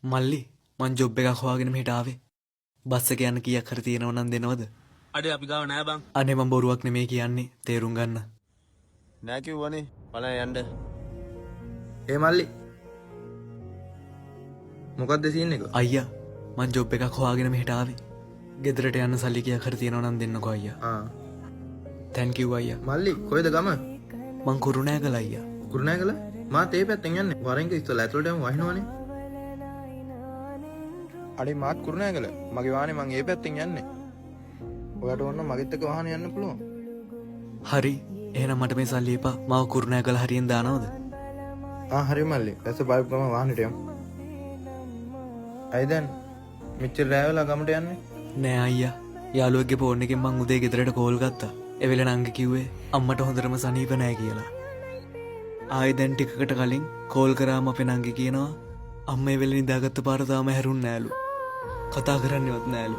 මල්ලි මං ජොබ් එකක් හොයාගෙන මෙහෙට ආවේ. බස් එක යන්න කීයක් හරි තියෙනව නම් දෙනවද? අඩේ අපි ගාව නෑ බං. අනේ මං බොරුවක් නෙමෙයි කියන්නේ. තේරුම් ගන්න. නෑ කිව්වනේ බලන්න යන්න. ඒ මල්ලි මොකක්ද සීන් එක? අයියා මං ජොබ් එකක් හොයාගෙන මෙහෙට ආවේ. ගෙදරට යන්න සල්ලි කීයක් හරි තියෙනව නම් දෙන්නකෝ අයියා. තැන්ක් යූ අයියා. මල්ලි කොයිද ගම? මං කුරුණෑගල අයියා. කුරුණෑගල? මාත් ඒ පැත්තෙන් යන්නේ. වරෙන්ක ඉස්සලා ඇතුළට යමු වහිනවනේ. අඩේ මාත් කුරුණෑගල. මගේ වාහනේ මං ඒ පැත්තෙන් යන්නේ. ඔයාට ඕන මගෙත් එක්ක වාහනේ යන්න පුළුවන්. හරි එහෙනම් මට මේ සල්ලි එපා. මාව කුරුණෑගල හරියෙන් දානවද? හරි මල්ලි. දැස බයික් ගම වාහනේට යමු. අයි දැන් මෙච්චර රෑ වෙලා ගමට යන්නේ? නෑ අයියා. යාළුවෙක්ගේ ෆෝන් එකෙන් මං උදේ ගෙදරට කෝල් ගත්තා. ඒ වෙලේ නංගි කිව්වේ අම්මට හොඳටම සනීප නෑ කියලා. ආයෙ දැන් ටිකකට කලින් කෝල් කරාම අපේ නංගි කියනවා අම්ම ඒ වෙලේ නිදාගත්ත පාර තාම හැරුන්නේ නෑලු. කතා කරන්නේවත් නෑලු.